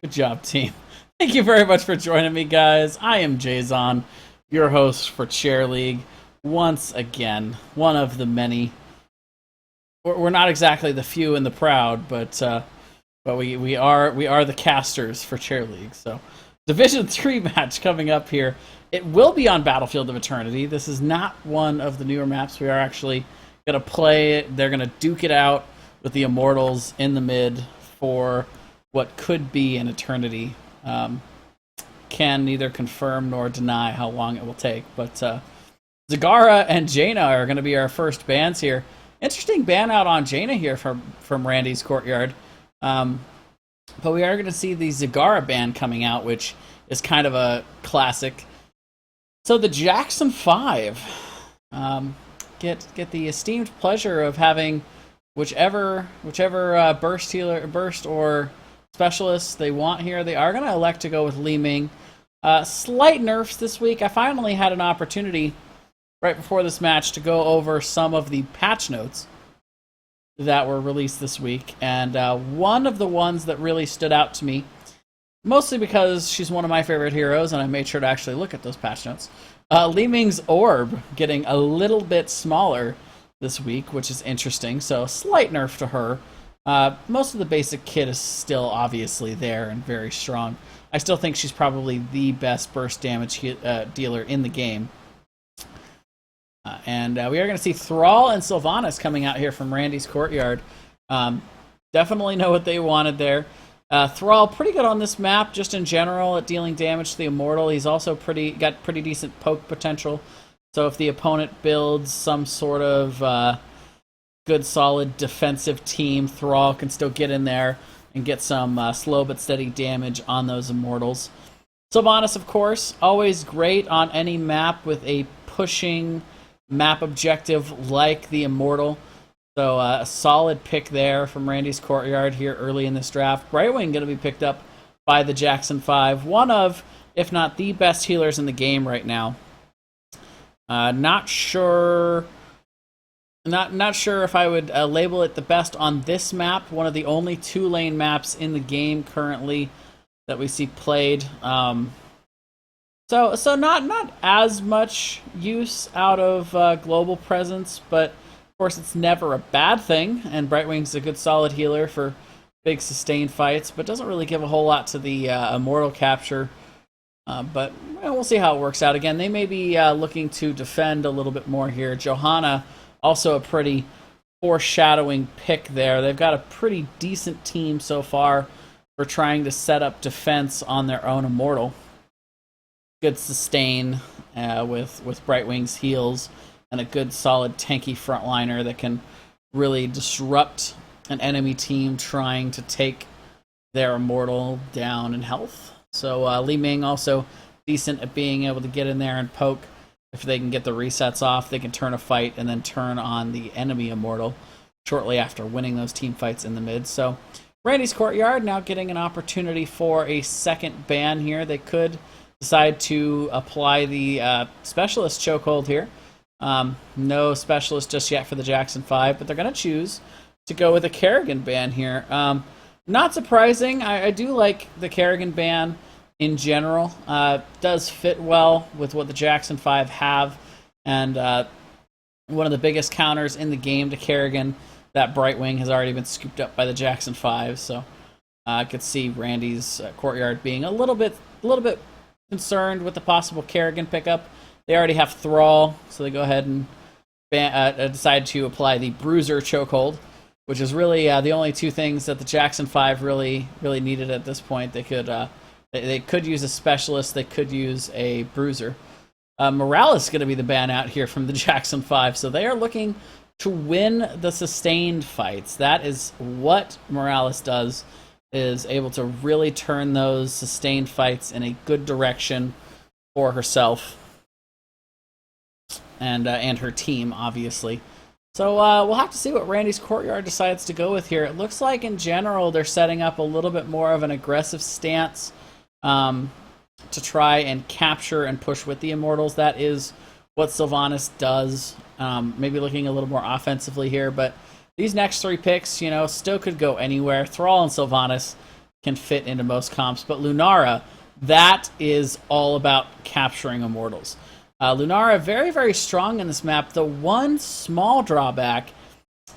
Good job, team. Thank you very much for joining me, guys. I am Jason, your host for Chair League. Once again, one of the many. We're not exactly the few and the proud, but we are the casters for Chair League. So, Division 3 match coming up here. It will be on Battlefield of Eternity. This is not one of the newer maps. We are actually going to play it. They're going to duke it out with the Immortals in the mid for what could be an eternity. Can neither confirm nor deny how long it will take. But Zagara and Jaina are going to be our first bans here. Interesting ban out on Jaina here from Randy's Courtyard. But we are going to see the Zagara ban coming out, which is kind of a classic. So the Jackson 5 get the esteemed pleasure of having whichever burst or specialists they want here. They are going to elect to go with Li Ming. Slight nerfs this week. I finally had an opportunity right before this match to go over some of the patch notes that were released this week, and one of the ones that really stood out to me, mostly because she's one of my favorite heroes, and I made sure to actually look at those patch notes. Li Ming's orb getting a little bit smaller this week, which is interesting. So slight nerf to her. Most of the basic kit is still obviously there and very strong. I still think she's probably the best burst damage dealer in the game. And we are going to see Thrall and Sylvanas coming out here from Randy's Courtyard. Definitely know what they wanted there. Thrall, pretty good on this map, just in general, at dealing damage to the Immortal. He's also got pretty decent poke potential. So if the opponent builds some sort of good, solid defensive team, Thrall can still get in there and get some slow but steady damage on those Immortals. Sylvanas, of course, always great on any map with a pushing map objective like the Immortal. So a solid pick there from Randy's Courtyard here early in this draft. Brightwing going to be picked up by the Jackson 5. One of, if not the best healers in the game right now. Not sure if I would label it the best on this map. One of the only 2-lane maps in the game currently that we see played. So not as much use out of global presence, but of course it's never a bad thing, and Brightwing's a good solid healer for big sustained fights, but doesn't really give a whole lot to the Immortal capture. But we'll see how it works out. Again, they may be looking to defend a little bit more here. Johanna, also a pretty foreshadowing pick there. They've got a pretty decent team so far for trying to set up defense on their own Immortal. Good sustain with Brightwing's heals, and a good solid tanky frontliner that can really disrupt an enemy team trying to take their Immortal down in health. So Li Ming also decent at being able to get in there and poke. If they can get the resets off, they can turn a fight and then turn on the enemy Immortal shortly after winning those team fights in the mid. So Randy's Courtyard now getting an opportunity for a second ban here. They could decide to apply the specialist chokehold here. No specialist just yet for the Jackson 5, but they're going to choose to go with a Kerrigan ban here. Not surprising. I do like the Kerrigan ban in general. Does fit well with what the Jackson 5 have, and one of the biggest counters in the game to Kerrigan, that Brightwing, has already been scooped up by the Jackson 5, so I could see Randy's Courtyard being a little bit concerned with the possible Kerrigan pickup. They already have Thrall, so they go ahead and decide to apply the Bruiser chokehold, which is really the only two things that the Jackson 5 really needed at this point. They could use a specialist, they could use a Bruiser. Morales is going to be the ban out here from the Jackson 5, so they are looking to win the sustained fights. That is what Morales does, is able to really turn those sustained fights in a good direction for herself and her team, obviously. So we'll have to see what Randy's Courtyard decides to go with here. It looks like in general they're setting up a little bit more of an aggressive stance to try and capture and push with the Immortals. That is what Sylvanas does. Maybe looking a little more offensively here, but these next three picks, still could go anywhere. Thrall and Sylvanas can fit into most comps. But Lunara, that is all about capturing immortals. Lunara, very, very strong in this map. The one small drawback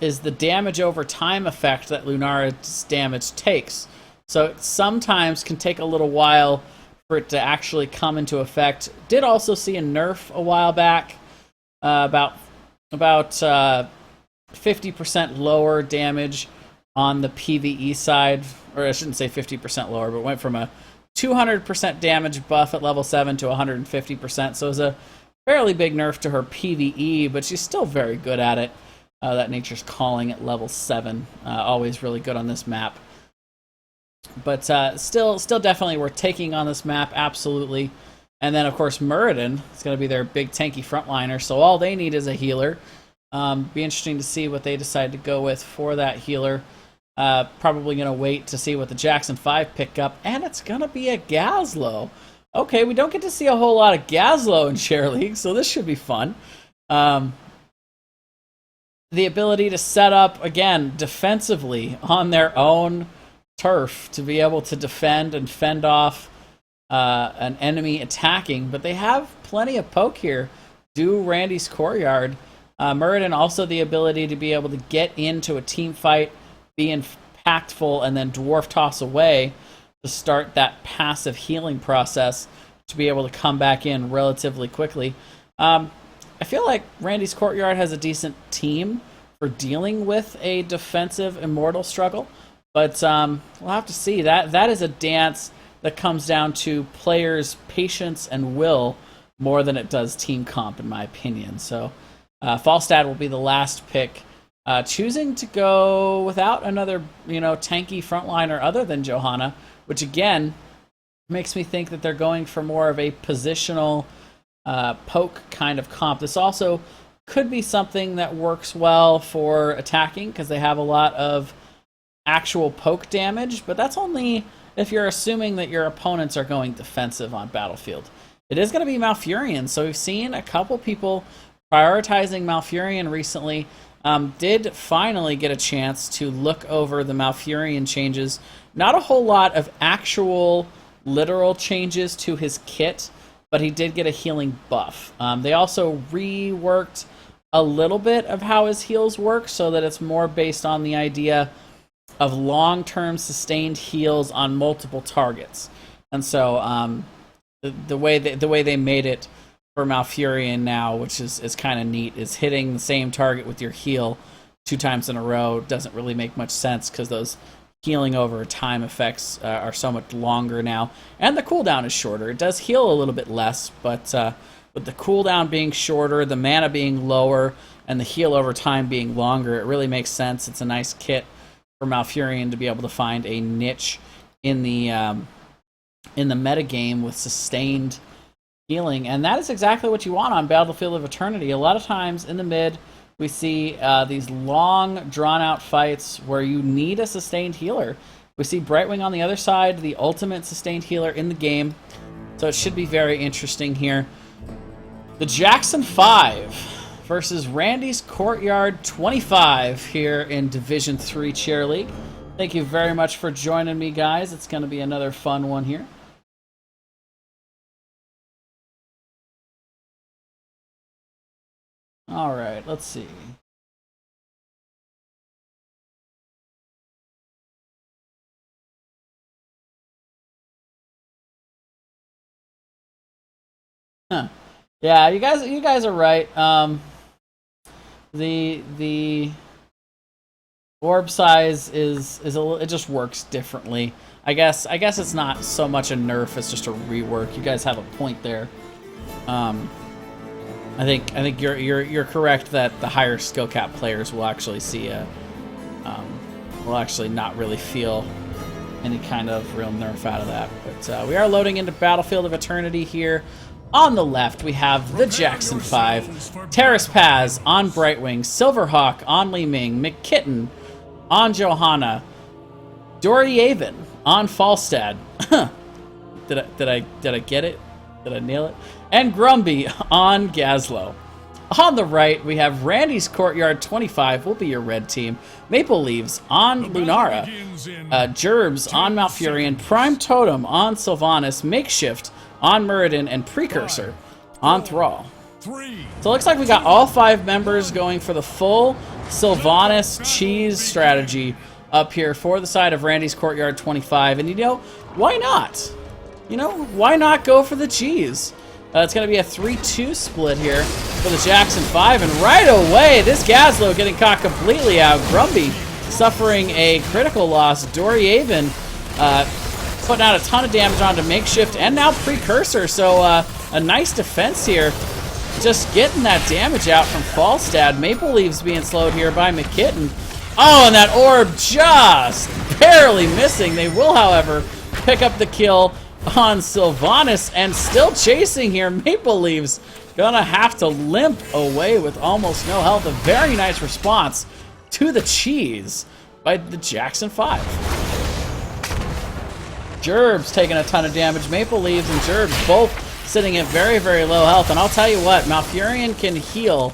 is the damage over time effect that Lunara's damage takes. So it sometimes can take a little while for it to actually come into effect. Did also see a nerf a while back, about 50% lower damage on the PvE side, or I shouldn't say 50% lower, but went from a 200% damage buff at level 7 to 150%. So it was a fairly big nerf to her PvE, but she's still very good at it. That Nature's Calling at level 7, always really good on this map. But still definitely worth taking on this map, absolutely. And then, of course, Muradin is going to be their big tanky frontliner, so all they need is a healer. Be interesting to see what they decide to go with for that healer. Probably going to wait to see what the Jackson 5 pick up, and it's going to be a Gazlowe. Okay, we don't get to see a whole lot of Gazlowe in Share League, so this should be fun. The ability to set up, again, defensively on their own turf to be able to defend and fend off an enemy attacking, but they have plenty of poke here. Do Randy's Courtyard. Muradin also the ability to be able to get into a team fight, be impactful, and then dwarf toss away to start that passive healing process to be able to come back in relatively quickly. I feel like Randy's Courtyard has a decent team for dealing with a defensive immortal struggle, but we'll have to see. That is a dance that comes down to players' patience and will more than it does team comp, in my opinion. So Falstad will be the last pick, choosing to go without another, tanky frontliner other than Johanna, which again makes me think that they're going for more of a positional poke kind of comp. This also could be something that works well for attacking because they have a lot of actual poke damage, but that's only if you're assuming that your opponents are going defensive on Battlefield. It is going to be Malfurion, so we've seen a couple people prioritizing Malfurion recently. Did finally get a chance to look over the Malfurion changes. Not a whole lot of actual literal changes to his kit, but he did get a healing buff. They also reworked a little bit of how his heals work so that it's more based on the idea of long-term sustained heals on multiple targets. And so the way they made it for Malfurion now, which is kind of neat, is hitting the same target with your heal 2 times in a row doesn't really make much sense because those healing over time effects are so much longer now, and the cooldown is shorter. It does heal a little bit less, but with the cooldown being shorter, the mana being lower, and the heal over time being longer, it really makes sense. It's a nice kit for Malfurion to be able to find a niche in the metagame with sustained healing, and that is exactly what you want on Battlefield of Eternity. A lot of times in the mid, we see these long, drawn-out fights where you need a sustained healer. We see Brightwing on the other side, the ultimate sustained healer in the game, so it should be very interesting here. The Jackson 5 versus Randy's Courtyard 25 here in Division 3 Cheer League. Thank you very much for joining me, guys. It's going to be another fun one here. All right, let's see. Huh. Yeah, you guys are right. The orb size is a little, it just works differently. I guess it's not so much a nerf; it's just a rework. You guys have a point there. I think you're correct that the higher skill cap players will actually see will actually not really feel any kind of real nerf out of that. But we are loading into Battlefield of Eternity here. On the left, we have the Jackson 5, Terrace Paz on Brightwing, Silverhawk on Li Ming, McKitten on Johanna, Dory Avon on Falstad. Did I get it? Did I nail it? And Grumby on Gazlowe. On the right, we have Randy's Courtyard 25 will be your red team. Maple Leaves on Lunara. Gerbs on Malfurion. Prime Totem on Sylvanas. Makeshift on Muradin. And Precursor on Thrall. So it looks like we got all 5 members going for the full Sylvanas cheese strategy up here for the side of Randy's Courtyard 25. And you know, why not? You know, why not go for the cheese? It's going to be a 3-2 split here for the Jackson 5. And right away, this Gazlo getting caught completely out. Grumby suffering a critical loss. Doryaven putting out a ton of damage onto Makeshift and now Precursor. So a nice defense here. Just getting that damage out from Falstad. Maple Leaves being slowed here by McKitten. Oh, and that orb just barely missing. They will, however, pick up the kill on Sylvanas and still chasing here. Maple Leaves gonna have to limp away with almost no health. A very nice response to the cheese by the Jackson 5. Gerbs taking a ton of damage. Maple Leaves and Gerbs both sitting at very, very low health. And I'll tell you what, Malfurion can heal,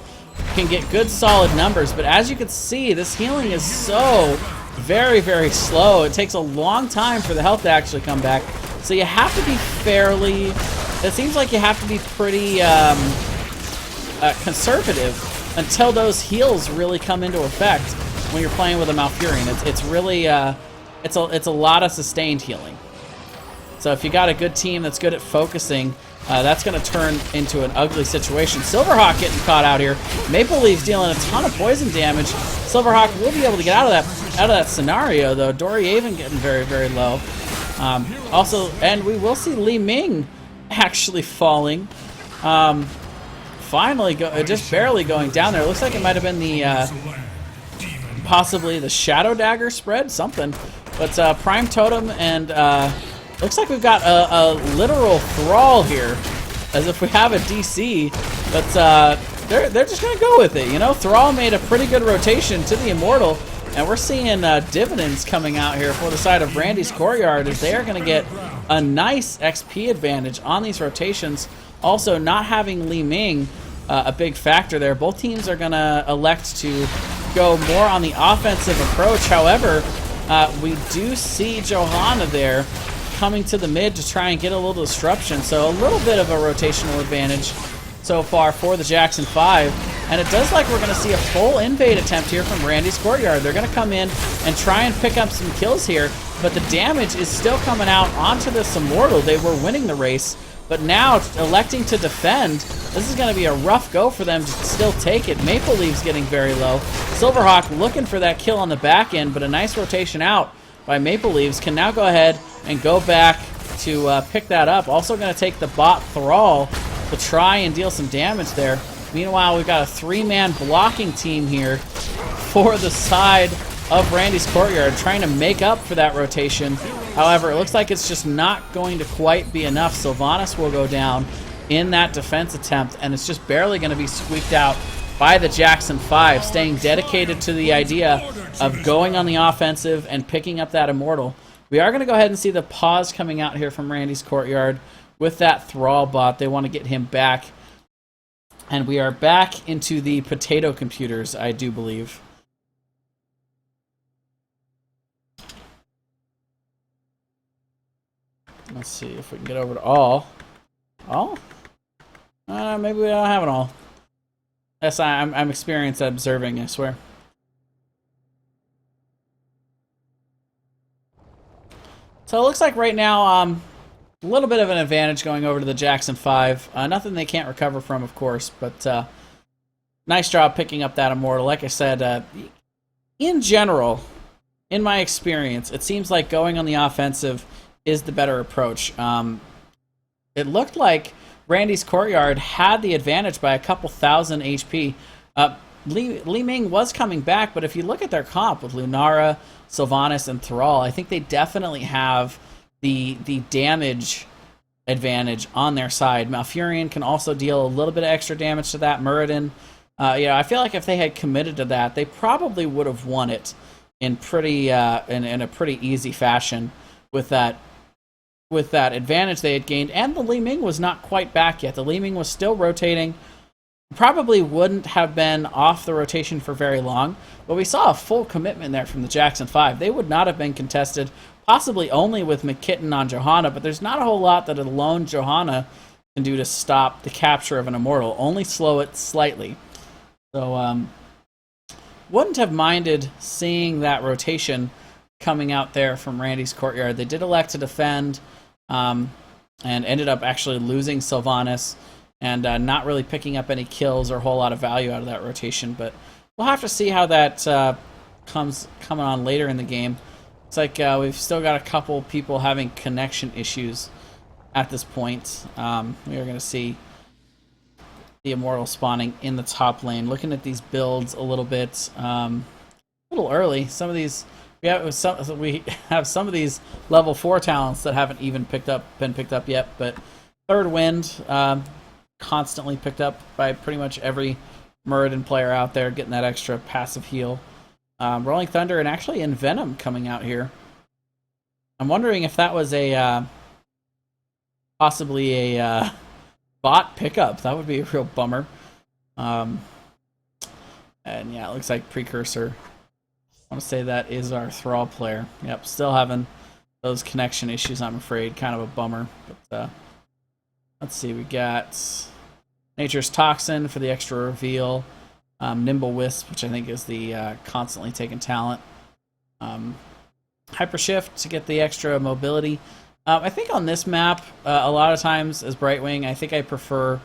can get good solid numbers, but as you can see, this healing is so very, very slow. It takes a long time for the health to actually come back. So you have to be fairly, it seems like you have to be pretty conservative until those heals really come into effect when you're playing with a Malfurion. It's really, it's a lot of sustained healing. So if you got a good team that's good at focusing, that's going to turn into an ugly situation. Silverhawk getting caught out here. Maple Leafs dealing a ton of poison damage. Silverhawk will be able to get out of that scenario, though. Doryaven getting very, very low. Also, and we will see Li Ming actually falling. Finally, just barely going down there. It looks like it might have been the possibly the Shadow Dagger spread, something. But Prime Totem and looks like we've got a literal Thrall here, as if we have a DC. But they're just gonna go with it, you know. Thrall made a pretty good rotation to the Immortal. And we're seeing dividends coming out here for the side of Randy's Courtyard as they are going to get a nice XP advantage on these rotations. Also, not having Li Ming a big factor there. Both teams are going to elect to go more on the offensive approach. However, we do see Johanna there coming to the mid to try and get a little disruption. So a little bit of a rotational advantage so far for the Jackson 5. And it does like we're going to see a full invade attempt here from Randy's Courtyard. They're going to come in and try and pick up some kills here, but the damage is still coming out onto this Immortal. They were winning the race, but now electing to defend. This is going to be a rough go for them to still take it. Maple Leafs getting very low. Silverhawk looking for that kill on the back end, but a nice rotation out by Maple Leafs can now go ahead and go back to pick that up. Also going to take the bot Thrall to try and deal some damage there. Meanwhile, we've got a 3-man blocking team here for the side of Randy's Courtyard, trying to make up for that rotation. However, it looks like it's just not going to quite be enough. Sylvanas will go down in that defense attempt, and it's just barely going to be squeaked out by the Jackson 5, staying dedicated to the idea of going on the offensive and picking up that Immortal. We are going to go ahead and see the pause coming out here from Randy's Courtyard with that Thrall bot. They want to get him back. And we are back into the potato computers, I do believe. Let's see if we can get over to all. All? Maybe we don't have it all. Yes, I'm experienced at observing, I swear. So it looks like right now, a little bit of an advantage going over to the Jackson 5. Nothing they can't recover from, of course, but nice job picking up that Immortal. Like I said, in general, in my experience, it seems like going on the offensive is the better approach. It looked like Randy's Courtyard had the advantage by a couple thousand HP. Li Ming was coming back, but if you look at their comp with Lunara, Sylvanas, and Thrall, I think they definitely have the damage advantage on their side. Malfurion can also deal a little bit of extra damage to that. Muradin, I feel like if they had committed to that, they probably would have won it in pretty in a pretty easy fashion with that advantage they had gained. And the Li Ming was not quite back yet. The Li Ming was still rotating Probably wouldn't have been off the rotation for very long, but we saw a full commitment there from the Jackson 5. They would not have been contested, possibly only with McKitten on Johanna, but there's not a whole lot that a lone Johanna can do to stop the capture of an Immortal, only slow it slightly. So, wouldn't have minded seeing that rotation coming out there from Randy's Courtyard. They did elect to defend, and ended up actually losing Sylvanas, and not really picking up any kills or a whole lot of value out of that rotation. But we'll have to see how that coming on later in the game. It's like we've still got a couple people having connection issues at this point. We are going to see the Immortal spawning in the top lane. Looking at these builds a little bit, a little early. Some of these we have some of these level 4 talents that haven't even been picked up yet. But Third Wind, constantly picked up by pretty much every Muradin player out there, getting that extra passive heal. Rolling Thunder and actually Envenom coming out here. I'm wondering if that was a possibly a bot pickup. That would be a real bummer. And yeah, it looks like Precursor. I want to say that is our Thrall player. Yep, still having those connection issues, I'm afraid. Kind of a bummer. But let's see, we got Nature's Toxin for the extra reveal. Nimble Wisp, which I think is the constantly taken talent. Hyper Shift to get the extra mobility. I think on this map, a lot of times as Brightwing, I think I prefer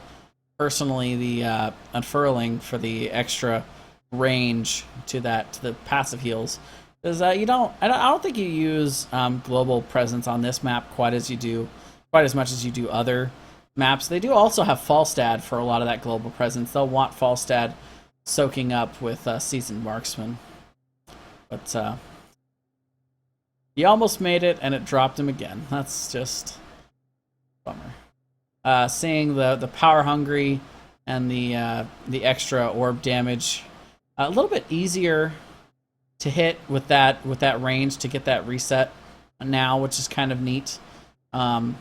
personally the Unfurling for the extra range to the passive heals. Because I don't think you use global presence on this map quite as much as you do other maps. They do also have Falstad for a lot of that global presence. They'll want Falstad soaking up with Seasoned Marksman. But he almost made it, and it dropped him again. That's just a bummer. Seeing the Power Hungry and the extra orb damage, a little bit easier to hit with that range to get that reset now, which is kind of neat. So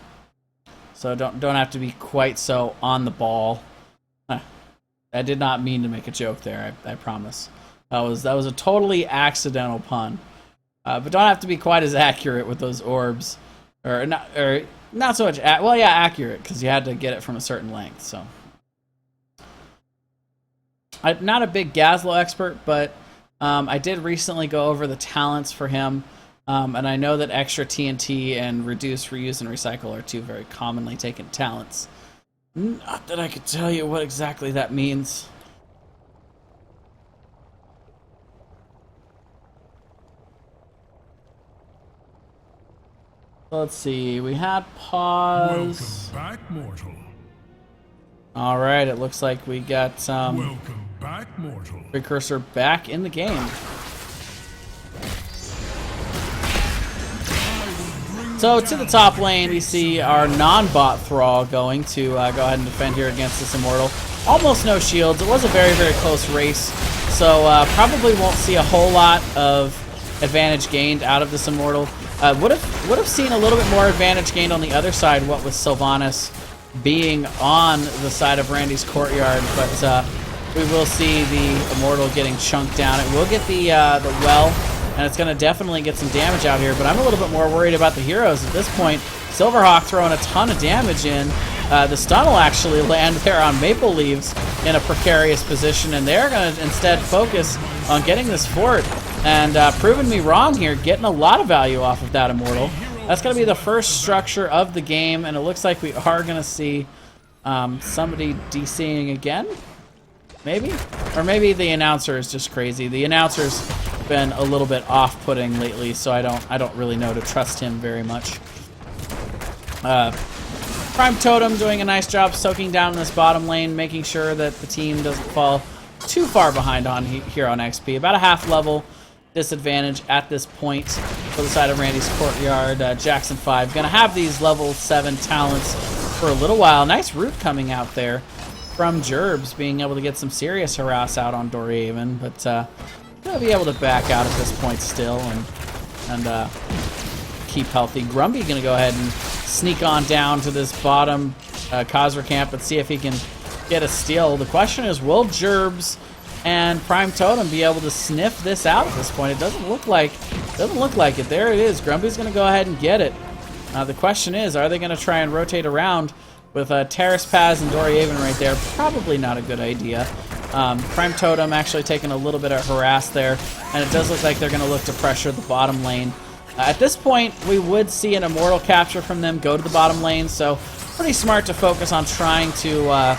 don't have to be quite so on the ball. I did not mean to make a joke there. I promise. That was a totally accidental pun. But don't have to be quite as accurate with those orbs, or not so much. Well, yeah, accurate because you had to get it from a certain length. So I'm not a big Gazlo expert, but I did recently go over the talents for him. And I know that extra TNT and reduce, reuse, and recycle are two very commonly taken talents. Not that I could tell you what exactly that means. Let's see, we had pause. Welcome back, mortal. Alright, it looks like we got Welcome back, mortal. Precursor back in the game. So to the top lane, we see our non-bot Thrall going to go ahead and defend here against this Immortal. Almost no shields. It was a very, very close race, so probably won't see a whole lot of advantage gained out of this Immortal. Would have seen a little bit more advantage gained on the other side, what with Sylvanas being on the side of Randy's Courtyard, but we will see the Immortal getting chunked down. It will get the well, and it's going to definitely get some damage out here, but I'm a little bit more worried about the heroes at this point. Silverhawk throwing a ton of damage in. The stun will actually land there on Maple Leaves in a precarious position, and they're going to instead focus on getting this fort and proving me wrong here, getting a lot of value off of that Immortal. That's going to be the first structure of the game, and it looks like we are going to see somebody DCing again, maybe? Or maybe the announcer is just crazy. The announcer's been a little bit off-putting lately, so I don't really know to trust him very much. Prime Totem doing a nice job soaking down this bottom lane, making sure that the team doesn't fall too far behind here on XP. About a half level disadvantage at this point for the side of Randy's Courtyard. Jackson 5 going to have these level 7 talents for a little while. Nice root coming out there from Gerbs, being able to get some serious harass out on Doraven, but going to be able to back out at this point still and keep healthy. Grumby going to go ahead and sneak on down to this bottom Khazra camp and see if he can get a steal. The question is, will Gerbs and Prime Totem be able to sniff this out at this point? It doesn't look like it. There it is. Grumpy's going to go ahead and get it. The question is, are they going to try and rotate around with Terrace Paz and Doriaven right there? Probably not a good idea. Prime Totem actually taking a little bit of harass there, and it does look like they're going to look to pressure the bottom lane. At this point, we would see an Immortal capture from them go to the bottom lane, so pretty smart to focus on trying to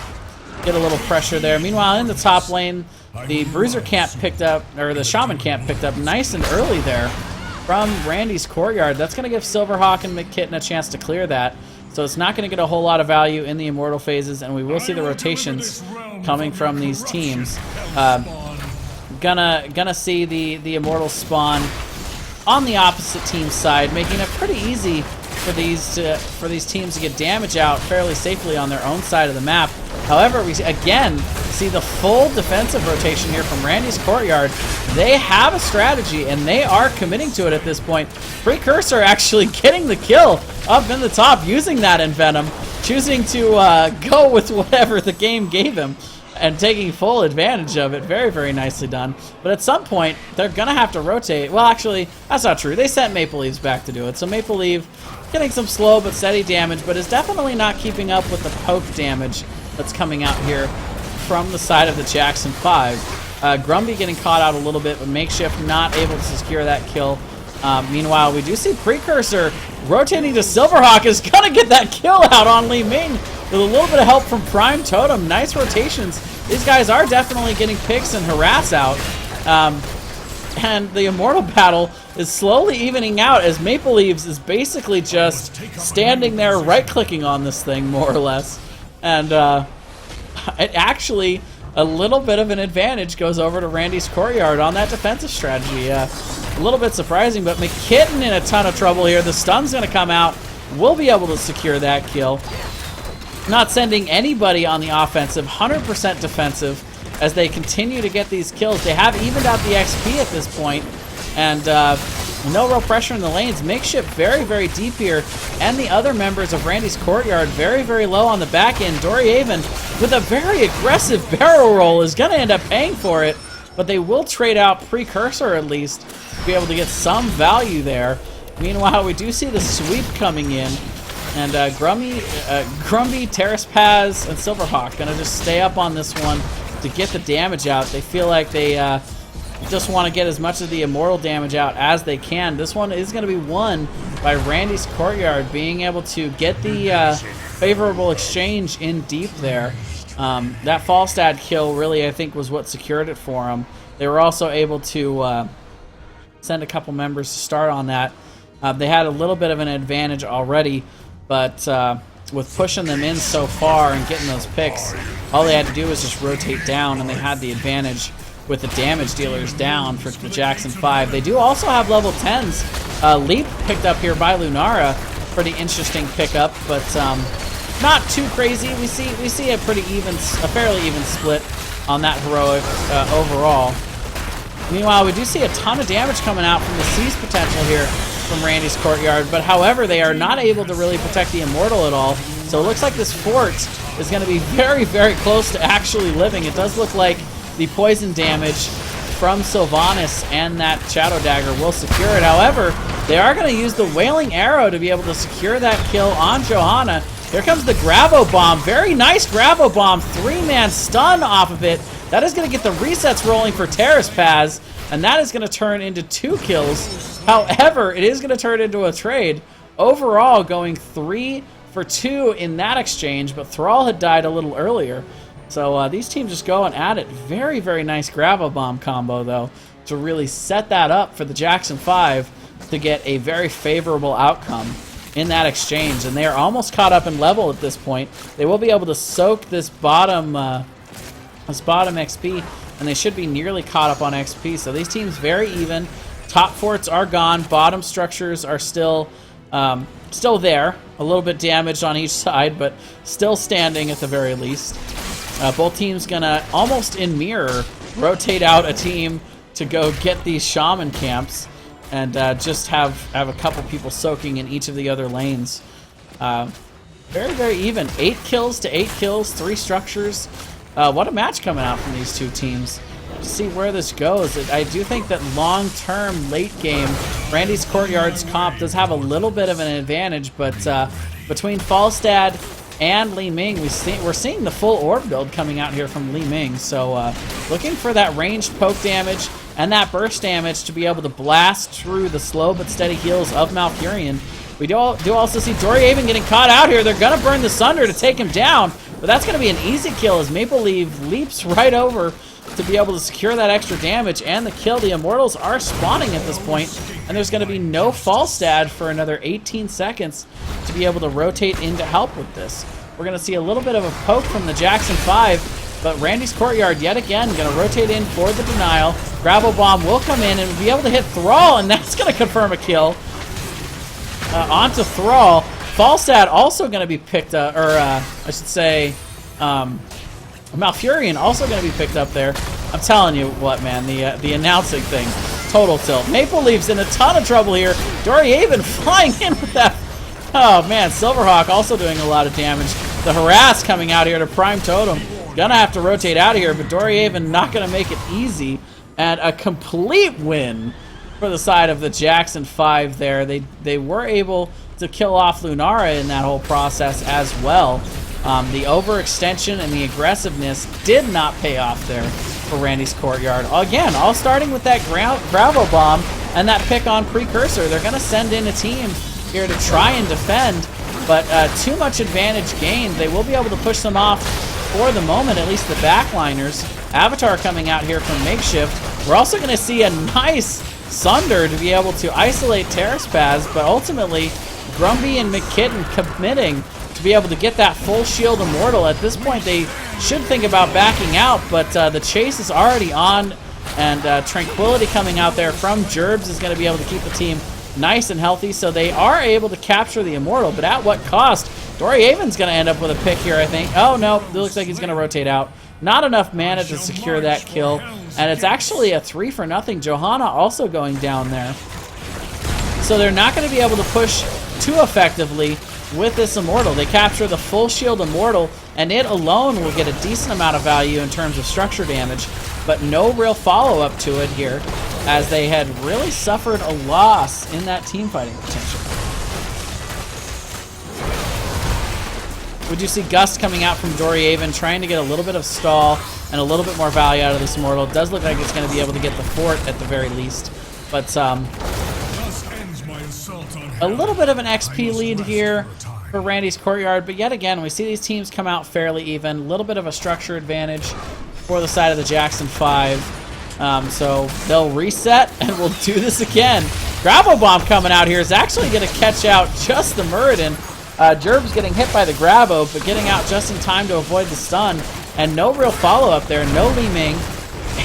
get a little pressure there. Meanwhile, in the top lane, the Bruiser camp picked up, or the Shaman camp picked up nice and early there from Randy's Courtyard. That's going to give Silverhawk and McKitten a chance to clear that. So it's not going to get a whole lot of value in the Immortal phases, and we will see the rotations coming from these teams. Gonna see the Immortal spawn on the opposite team's side, making it pretty easy for these teams to get damage out fairly safely on their own side of the map. However, we again see the full defensive rotation here from Randy's Courtyard. They have a strategy, and they are committing to it at this point. Precursor actually getting the kill up in the top, using that Envenom, choosing to go with whatever the game gave him, and taking full advantage of it. Very, very nicely done. But at some point, they're going to have to rotate. Well, actually, that's not true. They sent Maple Leaves back to do it. So Maple Leaf getting some slow but steady damage, but is definitely not keeping up with the poke damage that's coming out here from the side of the Jackson 5. Grumby getting caught out a little bit, but Makeshift not able to secure that kill. Meanwhile, we do see Precursor rotating to Silverhawk, is going to get that kill out on Li Ming with a little bit of help from Prime Totem. Nice rotations. These guys are definitely getting picks and harass out. And the Immortal battle is slowly evening out as Maple Leaves is basically just standing there right-clicking on this thing, more or less. And it actually, a little bit of an advantage goes over to Randy's Courtyard on that defensive strategy. A little bit surprising, but McKitten in a ton of trouble here. The stun's going to come out. We'll be able to secure that kill. Not sending anybody on the offensive, 100% defensive as they continue to get these kills. They have evened out the XP at this point, and no real pressure in the lanes. Makeshift very, very deep here, and the other members of Randy's Courtyard very, very low on the back end. Doriaven with a very aggressive barrel roll is going to end up paying for it, but they will trade out Precursor at least to be able to get some value there. Meanwhile, we do see the sweep coming in, and Grumby, Terrace Paz, and Silverhawk going to just stay up on this one to get the damage out. They feel like they just want to get as much of the Immortal damage out as they can. This one is going to be won by Randy's Courtyard being able to get the favorable exchange in deep there. That Falstad kill really, I think, was what secured it for them. They were also able to send a couple members to start on that. They had a little bit of an advantage already, but with pushing them in so far and getting those picks, all they had to do was just rotate down, and they had the advantage with the damage dealers down for the Jackson 5. They do also have level 10s. Leap picked up here by Lunara. Pretty interesting pickup, but not too crazy. We see a fairly even split on that heroic overall. Meanwhile, we do see a ton of damage coming out from the Seize potential here from Randy's Courtyard, but however, they are not able to really protect the Immortal at all. So it looks like this fort is going to be very, very close to actually living. It does look like the poison damage from Sylvanas and that Shadow Dagger will secure it. However, they are going to use the Wailing Arrow to be able to secure that kill on Johanna. Here comes the Gravo Bomb. Very nice Gravo Bomb. 3-man stun off of it. That is going to get the resets rolling for Terrace Paz, and that is going to turn into 2 kills. However, it is going to turn into a trade. Overall, going 3 for 2 in that exchange, but Thrall had died a little earlier. So these teams just go and add it. Very, very nice Gravo Bomb combo, though, to really set that up for the Jackson 5 to get a very favorable outcome in that exchange. And they are almost caught up in level at this point. They will be able to soak this bottom XP, and they should be nearly caught up on XP. So these teams very even. Top forts are gone. Bottom structures are still there. A little bit damaged on each side, but still standing at the very least. Both teams gonna almost in mirror rotate out a team to go get these shaman camps and just have a couple people soaking in each of the other lanes. Very, very even. 8 kills to 8 kills, 3 structures. What a match coming out from these two teams. Let's see where this goes. I do think that long-term, late game, Randy's Courtyard's comp does have a little bit of an advantage, but between Falstad and Li Ming, we're seeing the full orb build coming out here from Li Ming. So looking for that ranged poke damage and that burst damage to be able to blast through the slow but steady heals of Malfurion. We do also see Doryaven getting caught out here. They're going to burn the Sunder to take him down, but that's going to be an easy kill as Maple Leaf leaps right over to be able to secure that extra damage and the kill. The Immortals are spawning at this point, and there's going to be no Falstad for another 18 seconds to be able to rotate in to help with this. We're going to see a little bit of a poke from the Jackson 5, but Randy's Courtyard yet again going to rotate in for the denial. Gravel Bomb will come in and be able to hit Thrall, and that's going to confirm a kill. Onto Thrall. Falstad also going to be picked up, or I should say, Malfurion also going to be picked up there. I'm telling you what, man, the announcing thing, total tilt. Maple Leaf's in a ton of trouble here. Doryaven flying in with that. Oh man, Silverhawk also doing a lot of damage. The harass coming out here to Prime Totem. Gonna have to rotate out of here, but Doryaven not gonna make it easy. And a complete win for the side of the Jackson 5 there. They were able to kill off Lunara in that whole process as well. The overextension and the aggressiveness did not pay off there for Randy's Courtyard. Again, all starting with that Gravel Bomb and that pick on Precursor. They're going to send in a team here to try and defend, but too much advantage gained. They will be able to push them off for the moment, at least the backliners. Avatar coming out here from Makeshift. We're also going to see a nice Sunder to be able to isolate Terrace Paths, but ultimately Grumby and McKitten committing to be able to get that full shield Immortal. At this point, they should think about backing out, but the chase is already on, and Tranquility coming out there from Gerbs is going to be able to keep the team nice and healthy, so they are able to capture the Immortal, but at what cost? Doryaven's going to end up with a pick here, I think. Oh, no, it looks like he's going to rotate out. Not enough mana to secure that kill, and it's actually a 3-for-0. Johanna also going down there. So they're not going to be able to push too effectively with this Immortal. They capture the full shield Immortal, and it alone will get a decent amount of value in terms of structure damage, but no real follow-up to it here, as they had really suffered a loss in that team fighting potential. We do see Gust coming out from Doryaven, trying to get a little bit of stall and a little bit more value out of this Immortal. It does look like it's going to be able to get the fort at the very least, but a little bit of an XP lead here for Randy's Courtyard, but yet again, we see these teams come out fairly even. A little bit of a structure advantage for the side of the Jackson 5. So they'll reset, and we'll do this again. Gravel Bomb coming out here is actually going to catch out just the Muradin. Gerb's getting hit by the Grabo, but getting out just in time to avoid the stun. And no real follow-up there, no Li Ming.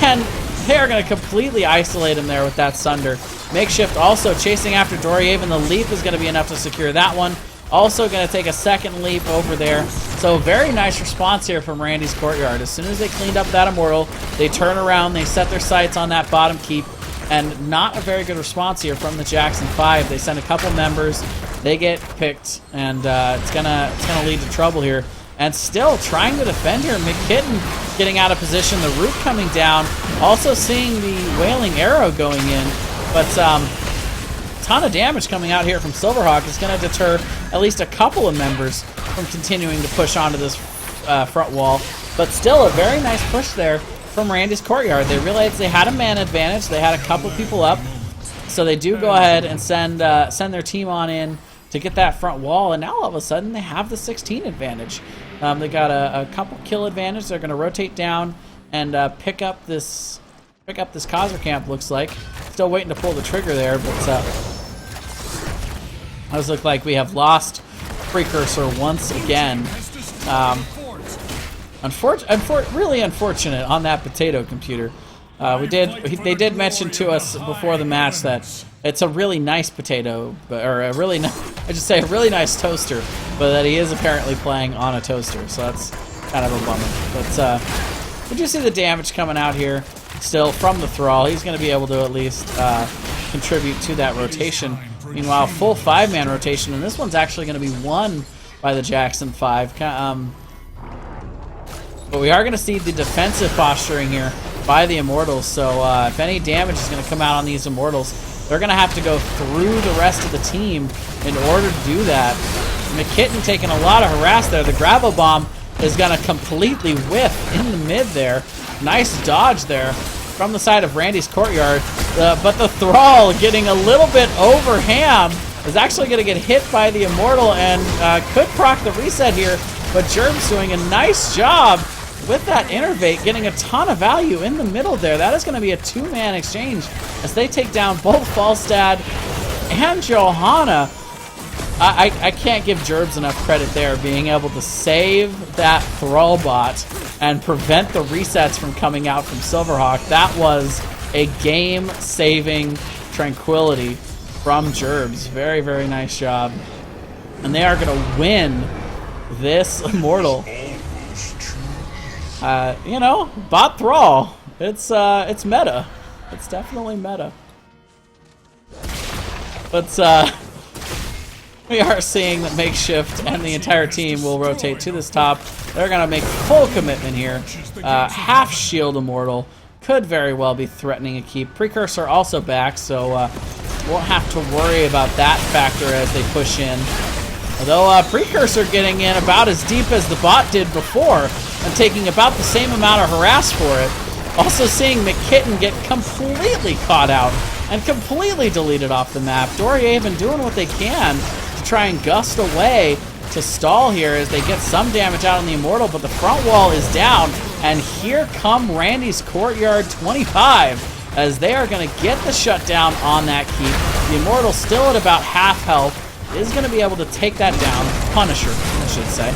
And they are going to completely isolate him there with that Sunder. Makeshift also chasing after Doryaven. The leap is going to be enough to secure that one. Also going to take a second leap over there. So very nice response here from Randy's Courtyard. As soon as they cleaned up that Immortal, they turn around, they set their sights on that bottom keep, and not a very good response here from the Jackson 5. They send a couple members, they get picked, and it's gonna lead to trouble here. And still trying to defend here, McKitten getting out of position, the root coming down, also seeing the Wailing Arrow going in, but ton of damage coming out here from Silverhawk is going to deter at least a couple of members from continuing to push onto this front wall. But still a very nice push there from Randy's Courtyard. They realized they had a mana advantage. They had a couple people up. So they do go ahead and send their team on in to get that front wall. And now all of a sudden they have the 16 advantage. They got a couple kill advantage. They're going to rotate down and pick up this Khazar camp, looks like. Still waiting to pull the trigger there, but does look like we have lost Precursor once again. Really unfortunate on that potato computer. They did mention to us before the match that it's a really nice potato, or a really nice toaster, but that he is apparently playing on a toaster, so that's kind of a bummer. But we do see the damage coming out here still from the Thrall. He's going to be able to at least contribute to that rotation. Meanwhile, full 5-man rotation, and this one's actually going to be won by the Jackson 5. But we are going to see the defensive posturing here by the Immortals. So if any damage is going to come out on these Immortals, they're going to have to go through the rest of the team in order to do that. McKitten taking a lot of harass there. The Gravel Bomb is going to completely whiff in the mid there. Nice dodge there from the side of Randy's Courtyard. But the Thrall getting a little bit over Ham is actually going to get hit by the Immortal and could proc the reset here. But Gerb's doing a nice job with that Innervate, getting a ton of value in the middle there. That is going to be a two-man exchange as they take down both Falstad and Johanna. I can't give Gerbs enough credit there, being able to save that Thrall bot and prevent the resets from coming out from Silverhawk. That was a game-saving tranquility from Gerbs. Very, very nice job. And they are going to win this Immortal. You know, bot Thrall. It's meta. It's definitely meta. But we are seeing that Makeshift and the entire team will rotate to this top. They're going to make full commitment here. Half shield Immortal could very well be threatening a keep. Precursor also back, so won't have to worry about that factor as they push in. Although Precursor getting in about as deep as the bot did before and taking about the same amount of harass for it. Also seeing McKitten get completely caught out and completely deleted off the map. Doryhaven doing what they can to try and gust away to stall here as they get some damage out on the Immortal, but the front wall is down, and here come Randy's Courtyard 25 as they are going to get the shutdown on that keep. The Immortal still at about half health is going to be able to take that down. Punisher, I should say.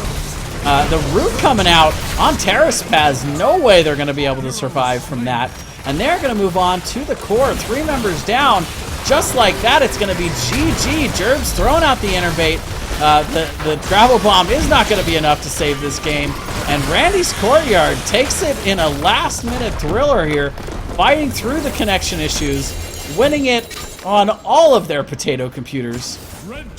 The Root coming out on Terrace Paz. No way they're going to be able to survive from that. And they're going to move on to the core. 3 members down. Just like that, it's going to be GG. Gerb's throwing out the Innervate. The Gravel Bomb is not going to be enough to save this game. And Randy's Courtyard takes it in a last-minute thriller here, fighting through the connection issues, winning it on all of their potato computers.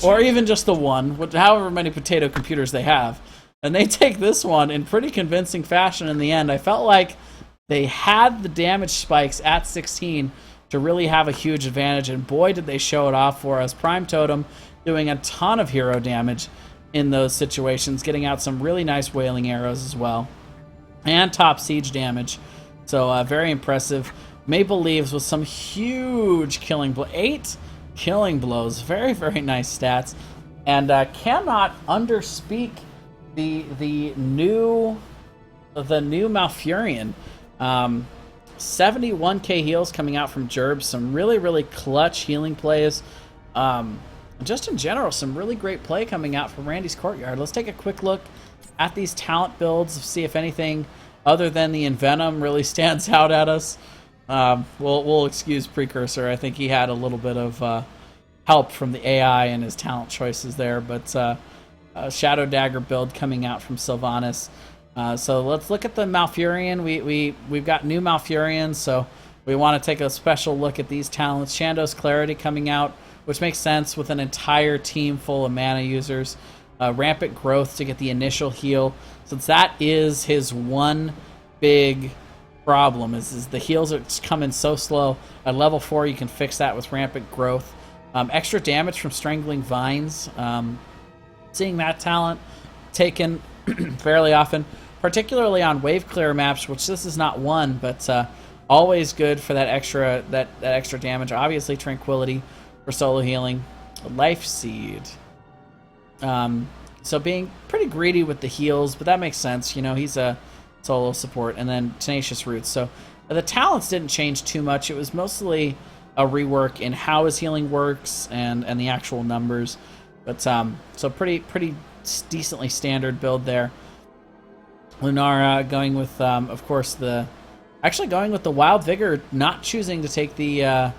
Or even just the one, however many potato computers they have. And they take this one in pretty convincing fashion in the end. I felt like they had the damage spikes at 16 to really have a huge advantage, and boy did they show it off for us. Prime Totem doing a ton of hero damage in those situations, getting out some really nice wailing arrows as well. And top siege damage. So very impressive. Maple Leaves with some huge killing blow. 8 killing blows. Very, very nice stats. And cannot underspeak the new Malfurion. 71k heals coming out from Gerb. Some really, really clutch healing plays. Just in general, some really great play coming out from Randy's Courtyard. Let's take a quick look at these talent builds, see if anything other than the Envenom really stands out at us. We'll excuse Precursor. I think he had a little bit of help from the AI and his talent choices there, but Shadow Dagger build coming out from Sylvanas. So let's look at the Malfurion. We've got new Malfurions, so we want to take a special look at these talents. Shando's Clarity coming out, which makes sense with an entire team full of mana users. Rampant Growth to get the initial heal, since that is his one big problem, is the heals are just coming so slow. At level 4, you can fix that with Rampant Growth. Extra damage from Strangling Vines. Seeing that talent taken fairly often, particularly on wave clear maps, which this is not one, but always good for that extra damage. Obviously, Tranquility for solo healing. Life Seed. So being pretty greedy with the heals, but that makes sense. You know, he's a solo support. And then Tenacious Roots. So the talents didn't change too much. It was mostly a rework in how his healing works and the actual numbers. But so pretty decently standard build there. Lunara going with, of course, actually going with the Wild Vigor, not choosing to take the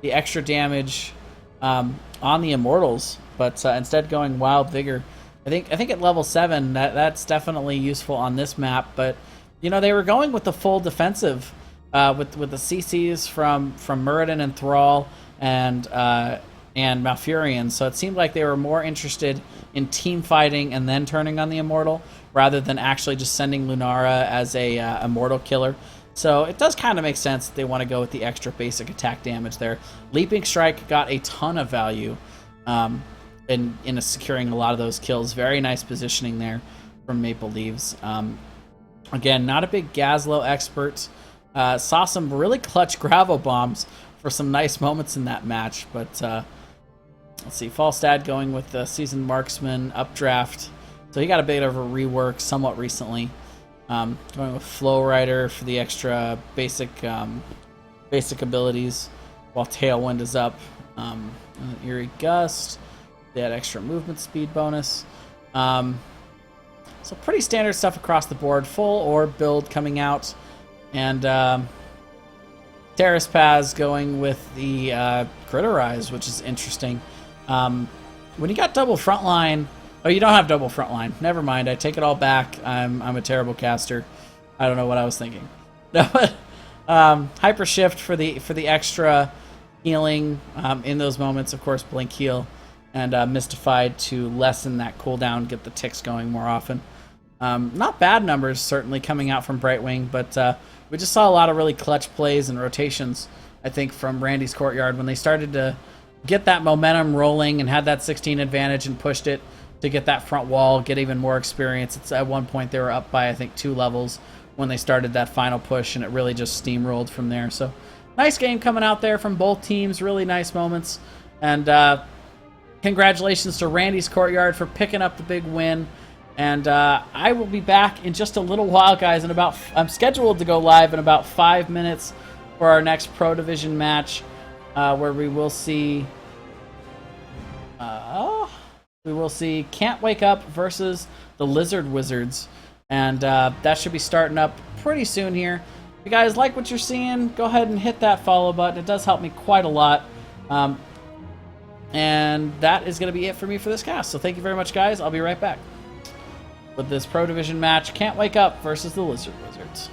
extra damage on the Immortals, but instead going Wild Vigor. I think at level 7 that's definitely useful on this map. But you know, they were going with the full defensive with the CCs from Muradin and Thrall, and and Malfurion, so it seemed like they were more interested in team fighting and then turning on the Immortal, rather than actually just sending Lunara as a Immortal killer. So it does kind of make sense that they want to go with the extra basic attack damage there. Leaping Strike got a ton of value in securing a lot of those kills. Very nice positioning there from Maple Leaves. Again, not a big Gazlowe expert. Saw some really clutch Gravel Bombs for some nice moments in that match, but let's see, Falstad going with the Seasoned Marksman updraft. So he got a bit of a rework somewhat recently. Going with Flowrider for the extra basic abilities, while Tailwind is up. Eerie Gust, they had extra movement speed bonus. So pretty standard stuff across the board. Full orb build coming out, and Terrace Paz going with the Critterize, which is interesting. When you got double frontline, oh, you don't have double frontline. Never mind. I take it all back. I'm a terrible caster. I don't know what I was thinking. Hyper Shift for the extra healing in those moments. Of course, Blink Heal, and Mystified to lessen that cooldown, get the ticks going more often. Not bad numbers certainly coming out from Brightwing, but we just saw a lot of really clutch plays and rotations, I think, from Randy's Courtyard when they started to get that momentum rolling and had that 16 advantage and pushed it to get that front wall, get even more experience. It's at one point they were up by, I think, 2 levels when they started that final push, and it really just steamrolled from there. So nice game coming out there from both teams, really nice moments. And congratulations to Randy's Courtyard for picking up the big win. And I will be back in just a little while, guys. I'm scheduled to go live in about 5 minutes for our next Pro Division match, where we will see Can't Wake Up versus the Lizard Wizards, and that should be starting up pretty soon here. If you guys like what you're seeing, go ahead and hit that follow button. It does help me quite a lot. And that is going to be it for me for this cast. So thank you very much, guys. I'll be right back with this Pro Division match, Can't Wake Up versus the Lizard Wizards.